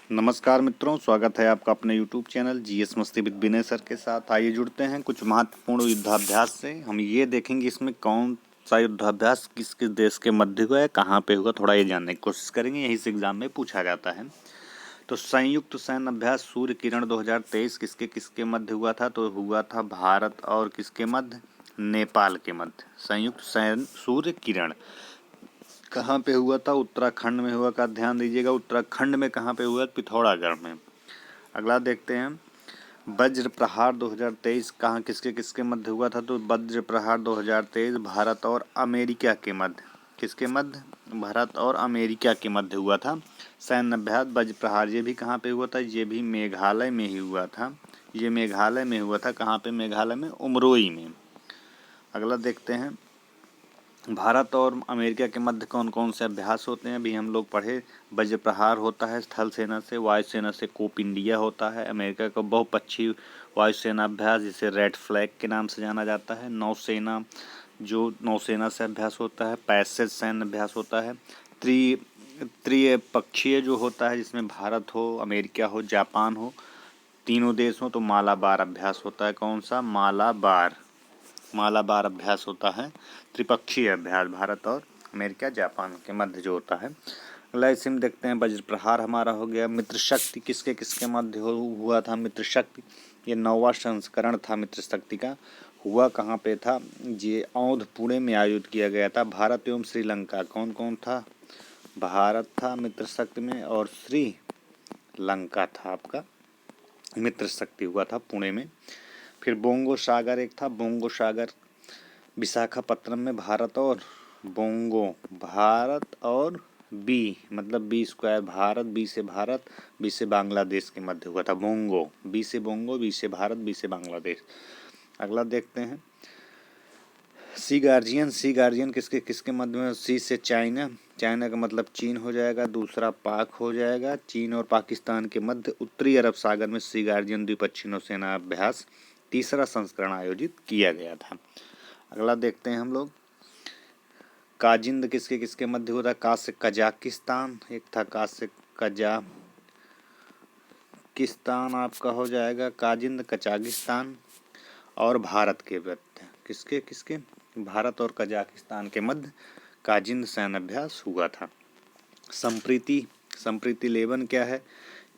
नमस्कार मित्रों, स्वागत है आपका अपने YouTube चैनल जीएस मस्ती विद विनय सर के साथ। आइए जुड़ते हैं कुछ महत्वपूर्ण युद्धाभ्यास से। हम ये देखेंगे इसमें कौन सा युद्धाभ्यास किस किस देश के मध्य हुआ है, कहाँ पे हुआ, थोड़ा ये जानने की कोशिश करेंगे। यही से एग्जाम में पूछा जाता है। तो संयुक्त सैन्य अभ्यास सूर्य किरण 2023 किसके किसके मध्य हुआ था? तो हुआ था भारत और किसके मध्य? नेपाल के मध्य। संयुक्त सैन्य सूर्य किरण कहाँ पे हुआ था? उत्तराखंड में हुआ का ध्यान दीजिएगा। उत्तराखंड में कहाँ पे हुआ? पिथौरागढ़ में। अगला देखते हैं, वज्र प्रहार 2023 कहाँ किसके किसके मध्य हुआ था? तो वज्र प्रहार 2023 भारत और अमेरिका के मध्य। किसके मध्य? भारत और अमेरिका के मध्य हुआ था सैन्य अभ्यास वज्र प्रहार। ये भी कहाँ पे हुआ था? ये भी मेघालय में ही हुआ था। ये मेघालय में हुआ था। कहाँ पे? मेघालय में उमरोई में। अगला देखते हैं, भारत और अमेरिका के मध्य कौन कौन से अभ्यास होते हैं? अभी हम लोग पढ़े। वज्र प्रहार होता है स्थल सेना से, वायुसेना से कोप इंडिया होता है। अमेरिका का बहुपक्षीय वायुसेना अभ्यास जिसे रेड फ्लैग के नाम से जाना जाता है। नौसेना, जो नौसेना से अभ्यास होता है। पैसेज सैन्य अभ्यास होता है। त्रिपक्षीय जो होता है जिसमें भारत हो, अमेरिका हो, जापान हो, तीनों देश हो, तो मालाबार अभ्यास होता है। कौन सा? मालाबार अभ्यास होता है। त्रिपक्षीय अभ्यास भारत और अमेरिका जापान के मध्य जो होता है। अगला इसी में देखते हैं, वज्र प्रहार हमारा हो गया। मित्र शक्ति किसके किसके मध्य हुआ था? मित्र शक्ति ये 9वां संस्करण था मित्र शक्ति का। हुआ कहाँ पे था? ये औंध पुणे में आयोजित किया गया था। भारत एवं श्रीलंका कौन कौन था? भारत था मित्र शक्ति में और श्रीलंका था आपका। मित्र शक्ति हुआ था पुणे में। फिर बोंगो सागर एक था। बोंगो सागर विशाखापत्तनम में भारत और बी मतलब बी स्क्वायर भारत, बी से भारत, बी से बांग्लादेश के मध्य हुआ था। बोंगो, बी से बोंगो, बी से भारत, बी से बांग्लादेश। अगला देखते हैं, सी गार्जियन किसके किसके मध्य में? सी से चाइना, चाइना का मतलब चीन हो जाएगा। दूसरा पाक हो जाएगा। चीन और पाकिस्तान के मध्य उत्तरी अरब सागर में सी गार्जियन द्विपक्षीय नौसेना अभ्यास 3रा संस्करण आयोजित किया गया था। अगला देखते हैं हम लोग, काजिंद किसके किसके मध्य हुआ था? का से कजाकिस्तान एक था। का से कजाकिस्तान आपका हो जाएगा काजिंद। कजाकिस्तान और भारत के मध्य किसके किसके? भारत और कजाकिस्तान के मध्य काजिंद सैन्य अभ्यास हुआ था। संप्रीति लेवन क्या है?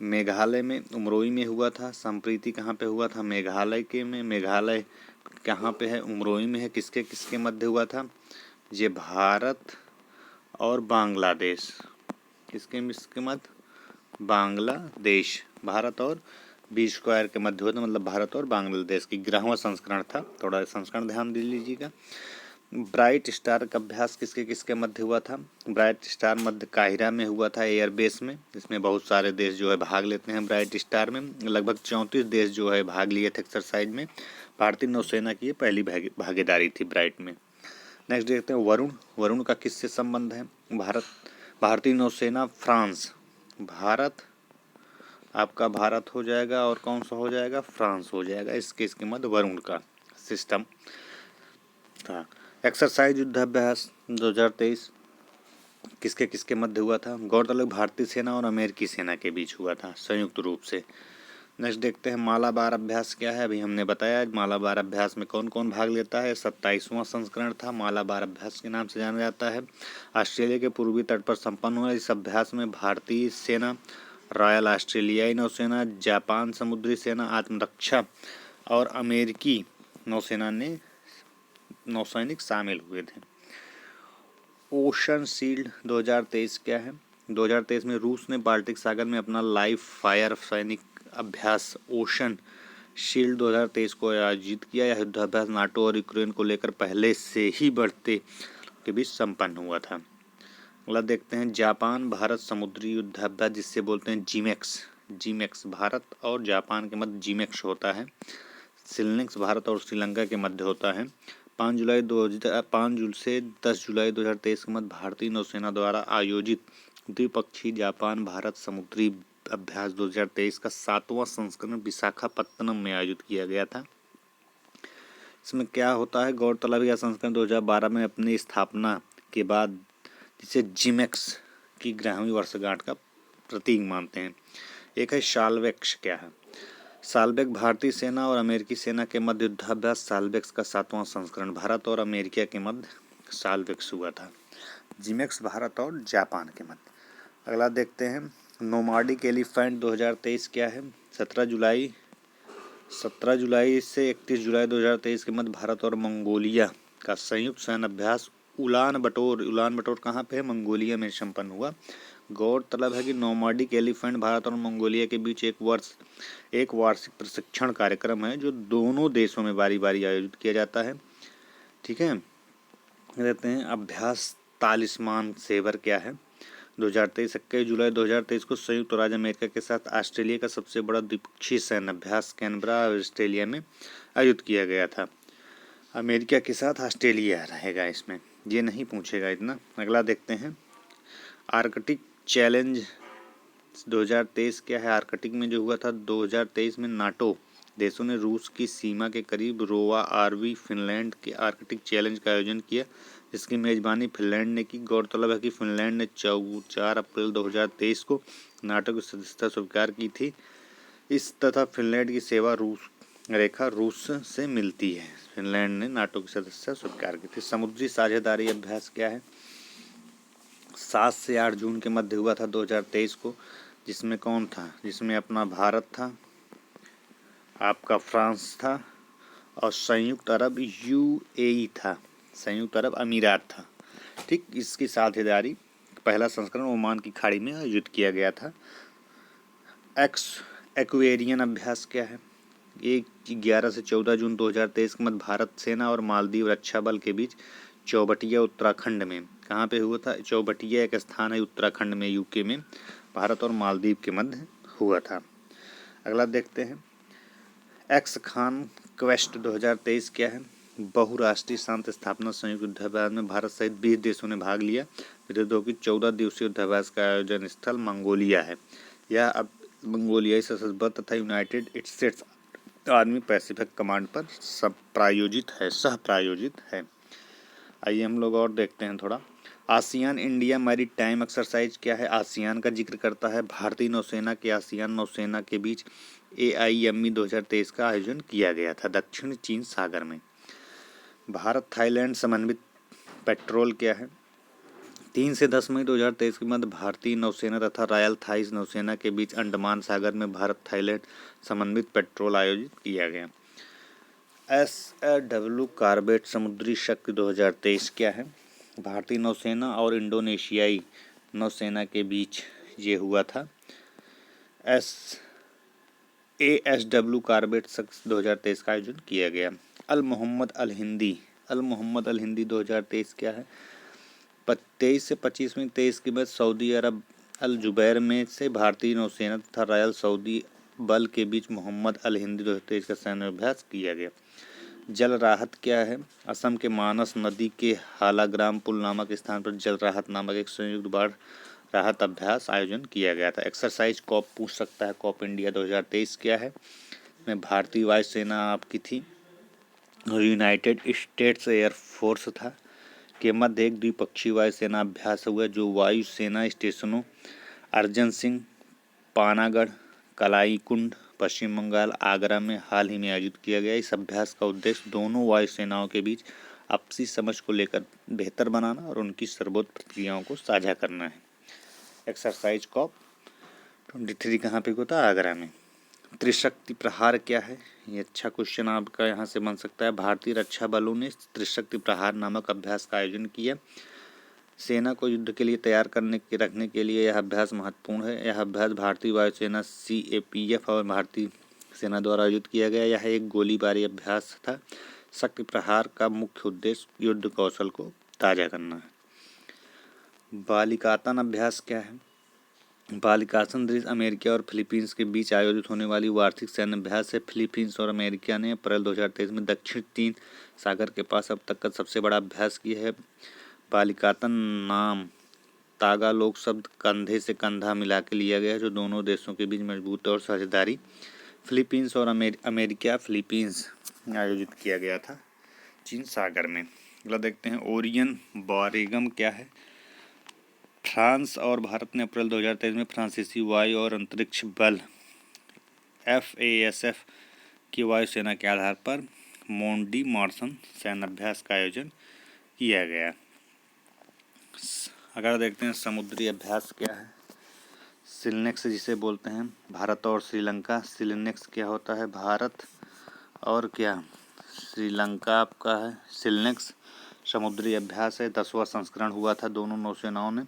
मेघालय में उमरोई में हुआ था। संप्रीति कहाँ पे हुआ था? मेघालय के में। मेघालय कहाँ पे है? उमरोई में है। किसके किसके मध्य हुआ था? ये भारत और बांग्लादेश। किसके किसके मध्य? बांग्लादेश। भारत और बी स्क्वायर के मध्य हुआ था, मतलब भारत और बांग्लादेश की 11वां संस्करण था। थोड़ा संस्करण ध्यान दे लीजिएगा। ब्राइट स्टार का अभ्यास किसके किसके मध्य हुआ था? ब्राइट स्टार मध्य काहिरा में हुआ था, एयरबेस में। इसमें बहुत सारे देश जो है भाग लेते हैं ब्राइट स्टार में। लगभग 34 देश जो है भाग लिए थे एक्सरसाइज में। भारतीय नौसेना की पहली भागीदारी थी ब्राइट में। नेक्स्ट देखते हैं, वरुण का किससे संबंध है? भारतीय नौसेना फ्रांस। भारत आपका भारत हो जाएगा और कौन सा हो जाएगा? फ्रांस हो जाएगा। इसके मध्य वरुण का सिस्टम था। एक्सरसाइज युद्धाभ्यास 2023 किसके किसके मध्य हुआ था? गौरतलब भारतीय सेना और अमेरिकी सेना के बीच हुआ था संयुक्त रूप से। नेक्स्ट देखते हैं, मालाबार अभ्यास क्या है? अभी हमने बताया मालाबार अभ्यास में कौन कौन भाग लेता है। 27वां संस्करण था। मालाबार अभ्यास के नाम से जाना जाता है। ऑस्ट्रेलिया के पूर्वी तट पर संपन्न हुआ इस अभ्यास में भारतीय सेना, रॉयल ऑस्ट्रेलियाई नौसेना, जापान समुद्री सेना, आत्मरक्षा और अमेरिकी नौसैनिक शामिल हुए थे। ओशन शील्ड 2023 क्या है? 2023 में रूस ने बाल्टिक सागर में अपना लाइव फायर सैनिक अभ्यास ओशन शील्ड 2023 को आयोजित किया। यह युद्धाभ्यास नाटो और यूक्रेन को लेकर पहले से ही बढ़ते के बीच संपन्न हुआ था। अगला देखते हैं, जापान भारत समुद्री युद्धाभ्यास जिससे बोलते हैं जीमेक्स भारत और जापान के मध्य जीमेक्स होता है। सिलनिक्स भारत और श्रीलंका के मध्य होता है। 5 जून से 10 जुलाई 2023 के मध्य भारतीय नौसेना द्वारा आयोजित द्विपक्षीय जापान भारत समुद्री अभ्यास 2023 का 7वां संस्करण विशाखापत्तनम में आयोजित किया गया था। इसमें क्या होता है? गौरतलब यह संस्करण 2012 में अपनी स्थापना के बाद जिसे जीमेक्स की 11वीं वर्षगांठ का प्रतीक मानते हैं। एक है साल्वेक्स। क्या है साल्वेक? भारतीय सेना और अमेरिकी सेना के मध्य युद्धाभ्यास साल्वेक्स का 7वां संस्करण भारत और अमेरिका के मध्य साल्वेक्स हुआ था। जिमेक्स भारत और जापान के मध्य। अगला देखते हैं नोमाडिक एलिफेंट 2023 क्या है? 17 जुलाई से 31 जुलाई 2023 के मध्य भारत और मंगोलिया का संयुक्त सैन्य अभ्यास उलान बटोर कहाँ पे है? मंगोलिया में संपन्न हुआ। गौरतलब है कि नोमाडिक एलिफेंट भारत और मंगोलिया के बीच एक वार्षिक प्रशिक्षण कार्यक्रम है जो दोनों देशों में बारी बारी आयोजित किया जाता है। ठीक है, कहते हैं अभ्यास तालिस्मान सेवर क्या है? 2023 21 जुलाई 2023 को संयुक्त राज्य अमेरिका के साथ ऑस्ट्रेलिया का सबसे बड़ा द्विपक्षीय सैन्य अभ्यास कैनबरा ऑस्ट्रेलिया में आयोजित किया गया था। अमेरिका के साथ ऑस्ट्रेलिया रहेगा इसमें, ये नहीं पूछेगा इतना। अगला देखते हैं आर्कटिक चैलेंज 2023 क्या है? आर्कटिक में जो हुआ था 2023 में नाटो देशों ने रूस की सीमा के करीब रोवा आरवी फिनलैंड के आर्कटिक चैलेंज का आयोजन किया, जिसकी मेजबानी फिनलैंड ने की। गौरतलब है कि फिनलैंड ने 4 अप्रैल 2023 को नाटो की सदस्यता स्वीकार की थी। इस तथा फिनलैंड की सीमा रूस से मिलती है। फिनलैंड ने नाटो की सदस्यता स्वीकार की थी। समुद्री साझेदारी अभ्यास क्या है? 7 से 8 जून के मध्य हुआ था 2023 को, जिसमें कौन था? जिसमें अपना भारत था, आपका फ्रांस था और संयुक्त अरब यूएई था, संयुक्त अरब अमीरात था। ठीक, इसकी साझेदारी पहला संस्करण ओमान की खाड़ी में आयोजित किया गया था। एक्वेरियन अभ्यास क्या है? 11 से 14 जून 2023 के मध्य भारत सेना और मालदीव रक्षा बल के बीच चौबटिया उत्तराखंड में, कहाँ पे हुआ था? चौबटिया एक स्थान है उत्तराखंड में, यूके में, भारत और मालदीव के मध्य हुआ था। अगला देखते हैं एक्स खान क्वेस्ट 2023 क्या है? बहुराष्ट्रीय शांति स्थापना संयुक्त युद्धाभ्यास में भारत सहित 20 देशों ने भाग लिया। विरोधों की 14 दिवसीय युद्धाभ्यास का आयोजन स्थल मंगोलिया है। यह अब मंगोलियाई सशस्त्र बल तथा United states army Pacific command पर सह प्रायोजित है। आइए हम लोग और देखते हैं थोड़ा। आसियान इंडिया मैरीटाइम एक्सरसाइज क्या है? आसियान का जिक्र करता है। भारतीय नौसेना के आसियान नौसेना के बीच AIME 2023 का आयोजन किया गया था दक्षिण चीन सागर में। भारत थाईलैंड समन्वित पेट्रोल क्या है? 3 से 10 मई 2023 के मध्य भारतीय नौसेना तथा रॉयल थाई नौसेना के बीच अंडमान सागर में भारत थाईलैंड समन्वित पेट्रोल आयोजित किया गया। SAW कॉर्वेट समुद्री शक्ति 2023 क्या है? भारतीय नौसेना और इंडोनेशियाई नौसेना के बीच ये हुआ था। ASW कॉर्वेट शक्ति 2023 का आयोजन किया गया। अल मोहम्मद अल हिंदी 2023 क्या है? 23 से 25 में 23 के बाद सऊदी अरब अल जुबैर में से भारतीय नौसेना तथा रॉयल सऊदी बल के बीच मोहम्मद अल हिंदी 2023 का सैन्य अभ्यास किया गया। जल राहत क्या है? असम के मानस नदी के हालाग्राम पुल नामक स्थान पर जल राहत नामक एक संयुक्त बाढ़ राहत अभ्यास आयोजन किया गया था। एक्सरसाइज कॉप पूछ सकता है। कॉप इंडिया 2023 क्या है? में भारतीय वायुसेना आपकी थी और यूनाइटेड स्टेट्स एयरफोर्स था के मध्य एक द्विपक्षीय वायुसेना अभ्यास हुआ जो वायुसेना स्टेशनों अर्जन सिंह, पानागढ़, कलाईकुंड, पश्चिम बंगाल, आगरा में हाल ही में आयोजित किया गया। इस अभ्यास का उद्देश्य दोनों वायुसेनाओं के बीच आपसी समझ को लेकर बेहतर बनाना और उनकी सर्वोत्तम प्रक्रियाओं को साझा करना है। एक्सरसाइज कॉप 23 कहाँ पे होता है? आगरा में। त्रिशक्ति प्रहार क्या है? ये अच्छा क्वेश्चन आपका यहाँ से बन सकता है। भारतीय रक्षा बलों ने त्रिशक्ति प्रहार नामक अभ्यास का आयोजन किया। सेना को युद्ध के लिए तैयार रखने के लिए यह अभ्यास महत्वपूर्ण है। यह अभ्यास भारतीय वायुसेना CAPF और भारतीय सेना द्वारा आयोजित किया गया। यह एक गोलीबारी अभ्यास था। शक्ति प्रहार का मुख्य उद्देश्य युद्ध कौशल को ताज़ा करना है। बालिकातन अभ्यास क्या है? बालिकासन देश अमेरिका और फिलीपींस के बीच आयोजित होने वाली वार्षिक सैन्य अभ्यास है। फिलीपींस और अमेरिका ने अप्रैल 2023 में दक्षिण चीन सागर के पास अब तक का सबसे बड़ा अभ्यास किया है। बालिकातन नाम तागालोग शब्द कंधे से कंधा मिला के लिया गया है, जो दोनों देशों के बीच मजबूत और साझेदारी फिलीपींस और अमेरिका फिलीपींस में आयोजित किया गया था चीन सागर में। अगला देखते हैं ओरियन बॉरेगम क्या है? फ्रांस और भारत ने अप्रैल 2023 में फ्रांसीसी वायु और अंतरिक्ष बल FASF की वायुसेना के आधार पर मोंडी मॉर्सन सैन्य अभ्यास का आयोजन किया गया। अगर देखते हैं समुद्री अभ्यास क्या है, सिलनेक्स जिसे बोलते हैं, भारत और श्रीलंका। सिलनेक्स क्या होता है, भारत और क्या श्रीलंका आपका है सिलनेक्स समुद्री अभ्यास है। 10वां संस्करण हुआ था। दोनों नौसेनाओं ने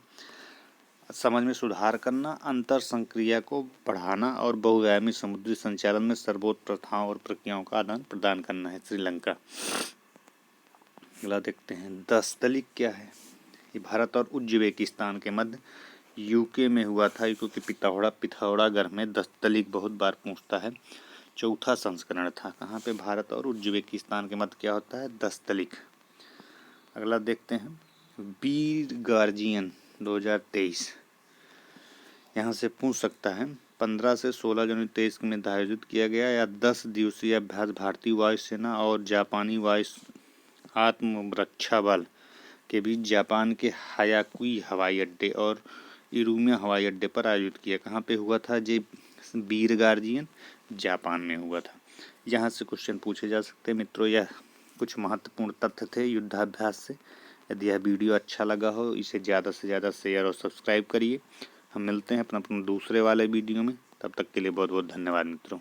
समझ में सुधार करना, अंतर संक्रिया को बढ़ाना और बहुआयामी समुद्री संचालन में सर्वोच्च प्रथाओं और प्रक्रियाओं का आदान प्रदान करना है श्रीलंका। अगला देखते हैं 10 तलिक क्या है। ये भारत और उज्बेकिस्तान के मध्य यूके में हुआ था। क्योंकि पिथौरागढ़ में 10 तलिक बहुत बार पूछता है। 4था संस्करण था। कहाँ पे, भारत और उज्बेकिस्तान के मध्य क्या होता है, 10 तलिक। अगला देखते हैं वीर गार्जियन 2023। यहाँ से पूछ सकता है 15 से 16 जनवरी 23 में आयोजित किया गया या 10 दिवसीय अभ्यास भारतीय वायुसेना और जापानी वायु आत्मरक्षा बल के बीच जापान के हायाकुई हवाई अड्डे और इरुमिया हवाई अड्डे पर आयोजित किया। कहाँ पे हुआ था, जे वीर गार्जियन जापान में हुआ था। यहाँ से क्वेश्चन पूछे जा सकते हैं मित्रों। यह कुछ महत्वपूर्ण तथ्य थे युद्धाभ्यास से। यदि यह वीडियो अच्छा लगा हो इसे ज़्यादा से ज़्यादा शेयर और सब्सक्राइब करिए। हम मिलते हैं अपना दूसरे वाले वीडियो में। तब तक के लिए बहुत बहुत धन्यवाद मित्रों।